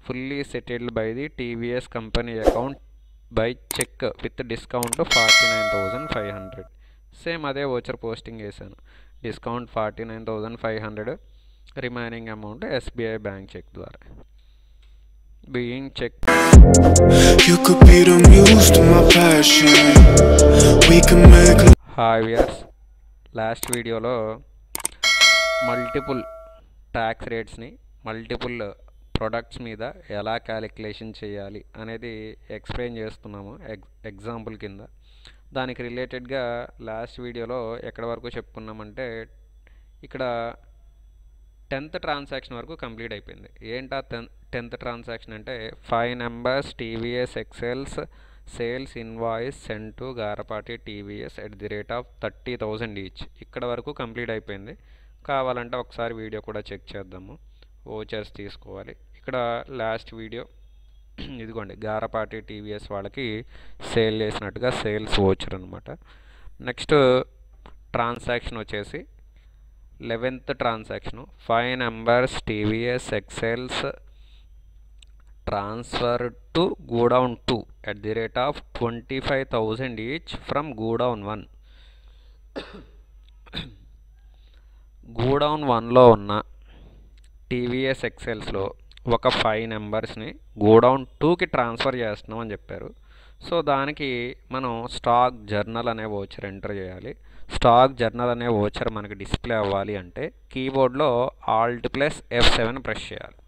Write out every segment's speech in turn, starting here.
fully settled by the TVS company account by check with discount 49,500. Same అదే voucher posting చేశాను. Discount 49,500, remaining amount SBI bank cheque ద్వారా. Being cheque. Hi viewers, last వీడియోలో multiple tax రేట్స్ని multiple products మీద ఎలా calculation చేయాలి అనేది explain చేస్తున్నాము ఎగ్జాంపుల్ కింద. దానికి రిలేటెడ్గా లాస్ట్ వీడియోలో ఎక్కడి వరకు చెప్పుకున్నామంటే, ఇక్కడ 10th ట్రాన్సాక్షన్ వరకు కంప్లీట్ అయిపోయింది. ఏంటా 10th ట్రాన్సాక్షన్ అంటే 5 numbers TVS excels sales invoice send to Garapati TVS @30,000 each. ఇక్కడ వరకు కంప్లీట్ అయిపోయింది. కావాలంటే ఒకసారి వీడియో కూడా చెక్ చేద్దాము. ఓచర్స్ తీసుకోవాలి. ఇక్కడ లాస్ట్ వీడియో ఇదిగోండి, గారపాటి TVS వాళ్ళకి సేల్ చేసినట్టుగా సేల్స్ ఓచర్ అనమాట. నెక్స్ట్ ట్రాన్సాక్షన్ వచ్చేసి 11th transaction 5 numbers TVS XLs transfer to godown 2 @25,000 each from godown 1. Godown 1లో ఉన్న TVS ఎక్సెల్స్లో ఒక 5 numbers గోడౌన్ 2కి ట్రాన్స్ఫర్ చేస్తున్నాం అని చెప్పారు. సో దానికి మనం స్టాక్ జర్నల్ అనే ఓచర్ ఎంటర్ చేయాలి. స్టాక్ జర్నల్ అనే ఓచర్ మనకి డిస్ప్లే అవ్వాలి అంటే కీబోర్డ్లో Alt+F7 ప్రెస్ చేయాలి.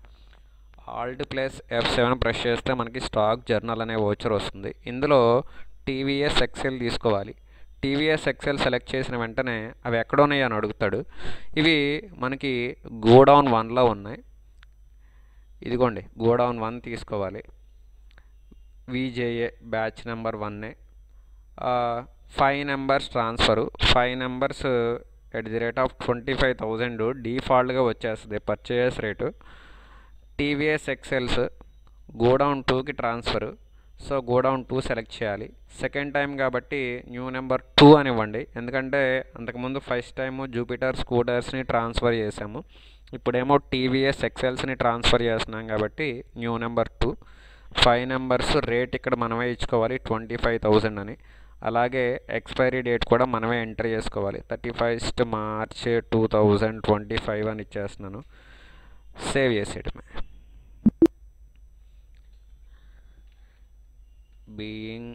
Alt+F7 ప్రెస్ చేస్తే మనకి స్టాక్ జర్నల్ అనే ఓచర్ వస్తుంది. ఇందులో TVS ఎక్సెల్ తీసుకోవాలి. TVS ఎక్సెల్ సెలెక్ట్ చేసిన వెంటనే అవి ఎక్కడ ఉన్నాయి అని అడుగుతాడు. ఇవి మనకి గోడౌన్ 1లో ఉన్నాయి. ఇదిగోండి, గోడౌన్ 1 తీసుకోవాలి. VJA batch number 1. 5 numbers transfer. 5 numbers @25,000 డిఫాల్ట్గా వచ్చేస్తుంది purchase rate. TVS excels godown 2కి ట్రాన్స్ఫరు. సో గోడౌన్ 2 సెలెక్ట్ చేయాలి. సెకండ్ టైం కాబట్టి న్యూ నెంబర్ 2 అని ఇవ్వండి. ఎందుకంటే అంతకుముందు ఫస్ట్ టైము జూపిటర్ స్కూటర్స్ని ట్రాన్స్ఫర్ చేసాము. ఇప్పుడేమో TVS ఎక్సెల్స్ని ట్రాన్స్ఫర్ చేస్తున్నాం కాబట్టి న్యూ నెంబర్ 2. 5 numbers రేట్ ఇక్కడ మనమే ఇచ్చుకోవాలి 25,000 అని. అలాగే ఎక్స్పైరీ డేట్ కూడా మనమే ఎంటర్ చేసుకోవాలి. 31st March 2025 అని ఇచ్చేస్తున్నాను. సేవ్ చేసేయడమే. బీయింగ్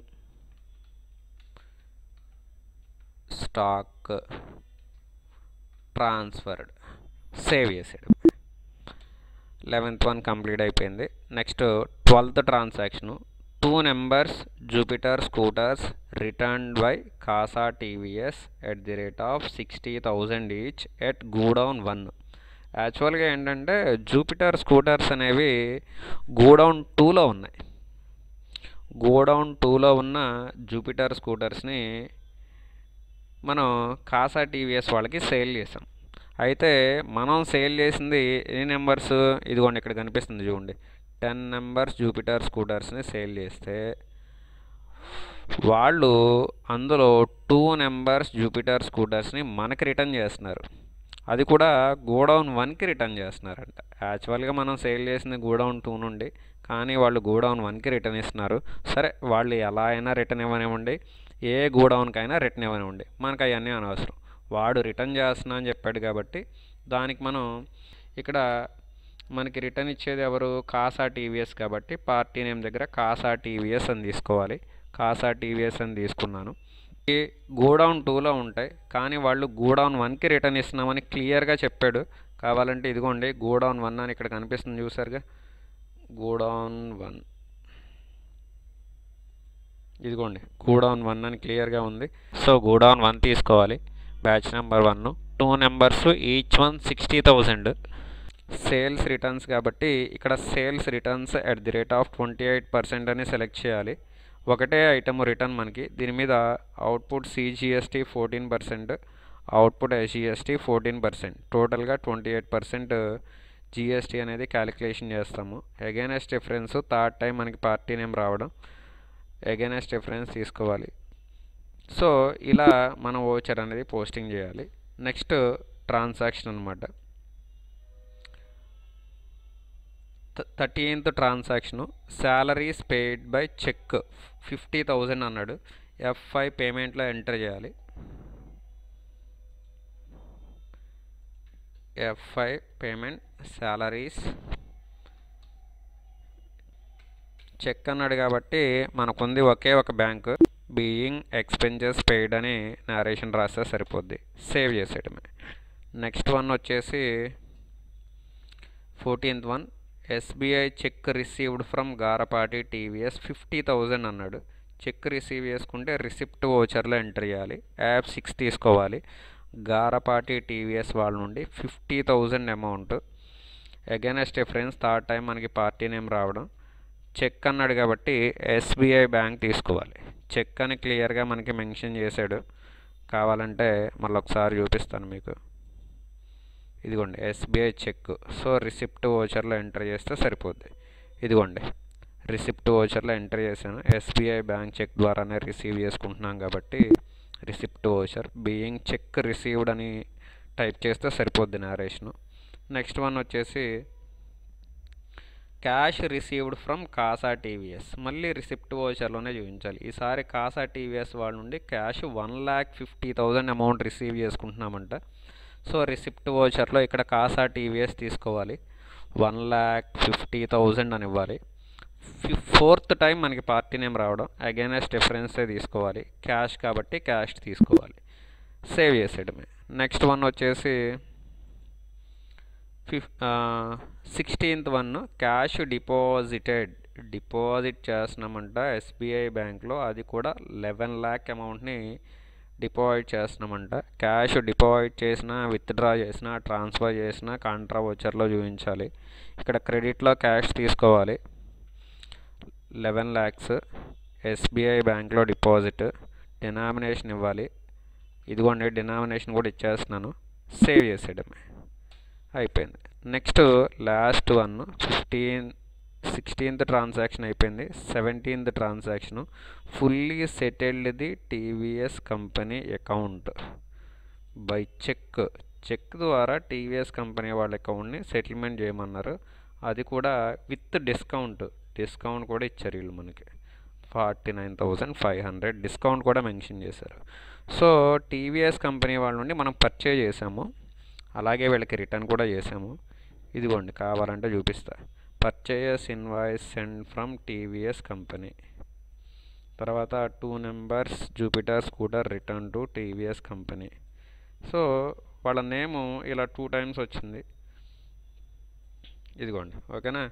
స్టాక్ ట్రాన్స్ఫర్డ్, సేవ్ చేసేయడం. 11th one కంప్లీట్ అయిపోయింది. Next 12th transaction 2 numbers Jupiter scooters returned by Kasa TVS @60,000 each at godown 1. యాక్చువల్గా ఏంటంటే జూపిటర్ స్కూటర్స్ అనేవి గోడౌన్ 2లో ఉన్నాయి. గోడౌన్ 2లో ఉన్న జూపిటర్ స్కూటర్స్ని మనం కాసా TVS వాళ్ళకి సేల్ చేసాం. అయితే మనం సేల్ చేసింది ఎన్ని నెంబర్స్, ఇదిగోండి ఇక్కడ కనిపిస్తుంది చూడండి, 10 numbers జూపిటర్ స్కూటర్స్ని సేల్ చేస్తే వాళ్ళు అందులో 2 numbers జూపిటర్ స్కూటర్స్ని మనకి రిటర్న్ చేస్తున్నారు. అది కూడా గోడౌన్ 1కి రిటర్న్ చేస్తున్నారంట. యాక్చువల్గా మనం సేల్ చేసింది గోడౌన్ 2 నుండి, కానీ వాళ్ళు గోడౌన్ 1కి రిటర్న్ ఇస్తున్నారు. సరే, వాళ్ళు ఎలా అయినా రిటర్న్ ఇవ్వనివ్వండి, ఏ గోడౌన్కైనా రిటర్న్ ఇవ్వనివ్వండి, మనకు అవన్నీ అనవసరం. వాడు రిటర్న్ చేస్తున్నా అని చెప్పాడు కాబట్టి దానికి మనం ఇక్కడ మనకి రిటర్న్ ఇచ్చేది ఎవరు, కాసా TVS కాబట్టి పార్టీ నేమ్ దగ్గర కాసా TVS అని తీసుకోవాలి. కాసా TVS అని తీసుకున్నాను. ఈ గోడౌన్ 2లో ఉంటాయి, కానీ వాళ్ళు గోడౌన్ 1కి రిటర్న్ ఇస్తున్నామని క్లియర్గా చెప్పాడు. కావాలంటే ఇదిగోండి గోడౌన్ 1 అని ఇక్కడ కనిపిస్తుంది చూసారుగా, గోడౌన్ 1, ఇదిగోండి గోడౌన్ 1 అని క్లియర్గా ఉంది. సో గోడౌన్ 1 తీసుకోవాలి. Batch number 1, 2 numbers each one 60,000. Sales returns కాబట్టి ఇక్కడ సేల్స్ రిటర్న్స్ @28% అని సెలెక్ట్ చేయాలి. ఒకటే ఐటమ్ రిటర్న్ మనకి. దీని మీద అవుట్పుట్ CGST 14%, అవుట్పుట్ SGST 14%, టోటల్గా 28% GST అనేది క్యాలిక్యులేషన్ చేస్తాము. అగైనెస్ట్ డిఫరెన్స్ థర్డ్ టైం మనకి పార్టీ నేమ్ రావడం, అగైనెస్ట్ డిఫరెన్స్ తీసుకోవాలి. సో ఇలా మనం ఓచర్ అనేది పోస్టింగ్ చేయాలి. నెక్స్ట్ ట్రాన్సాక్షన్ అనమాట. 13th transaction salaries paid by cheque 50,000 అన్నాడు. F5 పేమెంట్లో ఎంటర్ చేయాలి. F5 పేమెంట్ శాలరీస్ చెక్ అన్నాడు కాబట్టి మనకుంది ఒకే ఒక బ్యాంకు, బీయింగ్ ఎక్స్పెన్సెస్ పెయిడ్ అని నారేషన్ రాస్తే సరిపోద్ది. సేవ్ చేసేయడమే. నెక్స్ట్ వన్ వచ్చేసి 14th one, SBI check received from Garapati TVS 50,000 అన్నాడు. చెక్ రిసీవ్ చేసుకుంటే రిసిప్ట్ వోచర్లో ఎంటర్ చేయాలి. యాప్ 6 తీసుకోవాలి. గారపాటి TVS వాళ్ళ నుండి 50,000 amount against difference third time మనకి పార్టీ నేమ్ రావడం. చెక్ అన్నాడు కాబట్టి SBI బ్యాంక్ తీసుకోవాలి. చెక్ అని క్లియర్గా మనకి మెన్షన్ చేశాడు. కావాలంటే మళ్ళీ ఒకసారి చూపిస్తాను మీకు. ఇదిగోండి SBI చెక్. సో రిసిప్ట్ వోచర్లో ఎంటర్ చేస్తే సరిపోద్ది. ఇదిగోండి రిసిప్ట్ వోచర్లో ఎంటర్ చేశాను. SBI బ్యాంక్ చెక్ ద్వారానే రిసీవ్ చేసుకుంటున్నాం కాబట్టి receipt voucher being cheque received అని టైప్ చేస్తే సరిపోద్ది నారేషను. నెక్స్ట్ వన్ వచ్చేసి cash received from Kasa TVS. మళ్ళీ రిసిప్ట్ వోచర్లోనే చూపించాలి. ఈసారి కాసా TVS వాళ్ళ నుండి క్యాష్ 1,50,000 అమౌంట్ రిసీవ్ చేసుకుంటున్నామంట. సో రిసిప్ట్ వోచర్లో ఇక్కడ కాసా TVS తీసుకోవాలి. 1,50,000 అని ఇవ్వాలి. ఫోర్త్ టైం మనకి పార్టీ నేమ్ రావడం. అగైనెస్ట్ డిఫరెన్సే తీసుకోవాలి. క్యాష్ కాబట్టి క్యాష్ తీసుకోవాలి. సేవ్ చేసేయడమే. నెక్స్ట్ వన్ వచ్చేసి 16th వన్, క్యాష్ డిపాజిట్ చేస్తున్నామంట SBI బ్యాంక్లో. అది కూడా 11 lakh అమౌంట్ని డిపాజిట్ చేస్తున్నామంట. క్యాష్ డిపాజిట్ చేసినా, విత్డ్రా చేసినా, ట్రాన్స్ఫర్ చేసినా కాంట్రా వోచర్లో చూపించాలి. ఇక్కడ క్రెడిట్లో క్యాష్ తీసుకోవాలి. 11 lakhs SBI బ్యాంక్లో డిపాజిట్. డినామినేషన్ ఇవ్వాలి. ఇదిగోండి డినామినేషన్ కూడా ఇచ్చేస్తున్నాను. సేవ్ చేసేయడమే. అయిపోయింది. Next last one 16th transaction అయిపోయింది. 17th transaction fully settled TVS company account by cheque. Cheque ద్వారా TVS కంపెనీ వాళ్ళ అకౌంట్ని సెటిల్మెంట్ చేయమన్నారు. అది కూడా విత్ డిస్కౌంట్ కూడా ఇచ్చారు వీళ్ళు మనకి. 49,500 డిస్కౌంట్ కూడా మెన్షన్ చేశారు. సో TVS కంపెనీ వాళ్ళ నుండి మనం పర్చేజ్ చేసాము. అలాగే వీళ్ళకి రిటర్న్ కూడా చేసాము. ఇదిగోండి కావాలంటే చూపిస్తా. Purchase invoice send from TVS company. తర్వాత 2 numbers Jupiter scooter return to TVS company. So వాళ్ళ నేము ఇలా 2 times వచ్చింది. ఇదిగోండి ఓకేనా.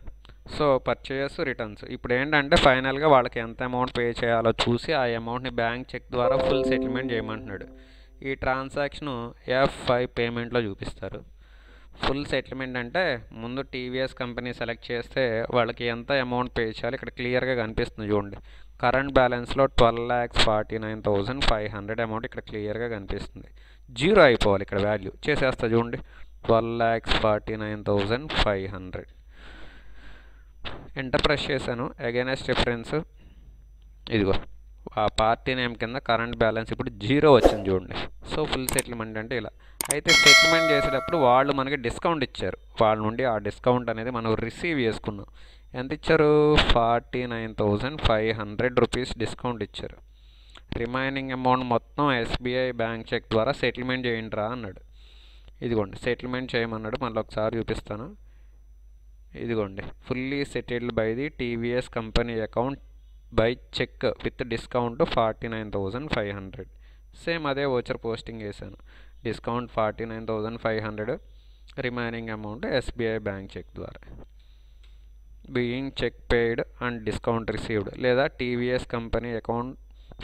So purchase returns. ఇప్పుడు ఏంటంటే ఫైనల్గా వాళ్ళకి ఎంత అమౌంట్ పే చేయాలో చూసి ఆ అమౌంట్ని బ్యాంక్ చెక్ ద్వారా ఫుల్ సెటిల్మెంట్ చేయమంటున్నాడు. ఈ ట్రాన్సాక్షను F5 పేమెంట్లో చూపిస్తారు. ఫుల్ సెటిల్మెంట్ అంటే ముందు TVS కంపెనీ సెలెక్ట్ చేస్తే వాళ్ళకి ఎంత అమౌంట్ పే చేయాలి ఇక్కడ క్లియర్గా కనిపిస్తుంది చూడండి. కరెంట్ బ్యాలెన్స్లో 12,49,500 అమౌంట్ ఇక్కడ క్లియర్గా కనిపిస్తుంది. జీరో అయిపోవాలి ఇక్కడ వాల్యూ. చేసేస్తా చూడండి 12,49,500. ఎంటర్ ప్రెస్ చేశాను. అగైనెస్ట్ డిఫరెన్స్ ఇదిగో ఆ పార్టీ నేమ్ కింద కరెంట్ బ్యాలెన్స్ ఇప్పుడు జీరో వచ్చింది చూడండి. సో ఫుల్ సెటిల్మెంట్ అంటే ఇలా. అయితే సెటిల్మెంట్ చేసేటప్పుడు వాళ్ళు మనకి డిస్కౌంట్ ఇచ్చారు. వాళ్ళ నుండి ఆ డిస్కౌంట్ అనేది మనం రిసీవ్ చేసుకున్నాం. ఎంత ఇచ్చారు? 49,500 రూపీస్ డిస్కౌంట్ ఇచ్చారు. రిమైనింగ్ అమౌంట్ మొత్తం SBI బ్యాంక్ చెక్ ద్వారా సెటిల్మెంట్ చేయండి రా అన్నాడు. ఇదిగోండి సెటిల్మెంట్ చేయమన్నాడు. మళ్ళీ ఒకసారి చూపిస్తాను. ఇదిగోండి fully settled by the TVS company account by cheque with discount 49,500. Same అదే వోచర్ పోస్టింగ్ చేశాను. Discount 49,500, remaining amount SBI bank cheque ద్వారా. Being cheque paid and discount received లేదా TVS company account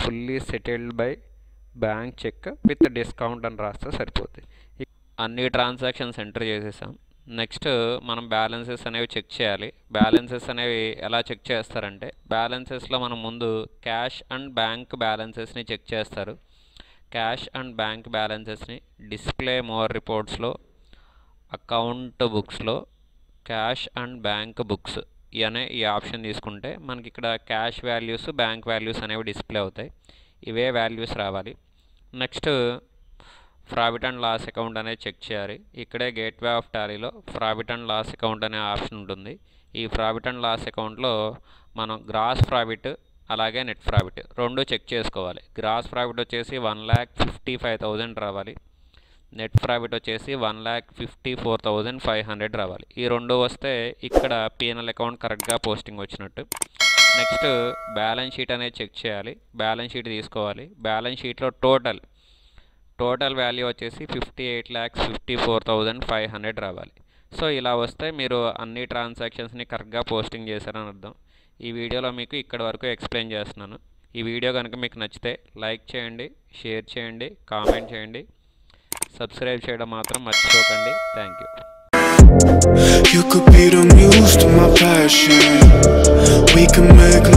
fully settled by bank cheque with discount అని రాస్తే సరిపోతుంది. అన్ని transactions enter చేసేసాం. నెక్స్ట్ మనం బ్యాలెన్సెస్ అనేవి చెక్ చేయాలి. బ్యాలెన్సెస్ అనేవి ఎలా చెక్ చేస్తారంటే బ్యాలెన్సెస్లో మనం ముందు క్యాష్ అండ్ బ్యాంక్ బ్యాలెన్సెస్ని చెక్ చేస్తారు. క్యాష్ అండ్ బ్యాంక్ బ్యాలెన్సెస్ని డిస్ప్లే మోర్ రిపోర్ట్స్లో, అకౌంట్ బుక్స్లో క్యాష్ అండ్ బ్యాంక్ బుక్స్ అనే ఈ ఆప్షన్ తీసుకుంటే మనకి ఇక్కడ క్యాష్ వాల్యూస్, బ్యాంక్ వాల్యూస్ అనేవి డిస్ప్లే అవుతాయి. ఇవే వాల్యూస్ రావాలి. Next profit and loss account అనేది చెక్ చేయాలి. ఇక్కడే గేట్వే ఆఫ్ టాలీలో ప్రాఫిట్ అండ్ లాస్ అకౌంట్ అనే ఆప్షన్ ఉంటుంది. ఈ ప్రాఫిట్ అండ్ లాస్ అకౌంట్లో మనం గ్రాస్ ప్రాఫిట్ అలాగే నెట్ ప్రాఫిట్ రెండు చెక్ చేసుకోవాలి. గ్రాస్ ప్రాఫిట్ వచ్చేసి 1,55,000 రావాలి. నెట్ ప్రాఫిట్ వచ్చేసి 1,54,500 రావాలి. ఈ రెండు వస్తే ఇక్కడ P&L అకౌంట్ కరెక్ట్గా పోస్టింగ్ వచ్చినట్టు. నెక్స్ట్ బ్యాలెన్స్ షీట్ అనేది చెక్ చేయాలి. బ్యాలెన్స్ షీట్ తీసుకోవాలి. బ్యాలెన్స్ షీట్లో టోటల్ వాల్యూ వచ్చేసి 58,54,500 రావాలి. సో ఇలా వస్తే మీరు అన్ని ట్రాన్సాక్షన్స్ని కరెక్ట్గా పోస్టింగ్ చేశారని అర్థం. ఈ వీడియోలో మీకు ఇక్కడ వరకు ఎక్స్ప్లెయిన్ చేస్తున్నాను. ఈ వీడియో కనుక మీకు నచ్చితే లైక్ చేయండి, షేర్ చేయండి, కామెంట్ చేయండి, సబ్స్క్రైబ్ చేయడం మాత్రం మర్చిపోకండి. Thank you. You could be the muse to my passion. We can make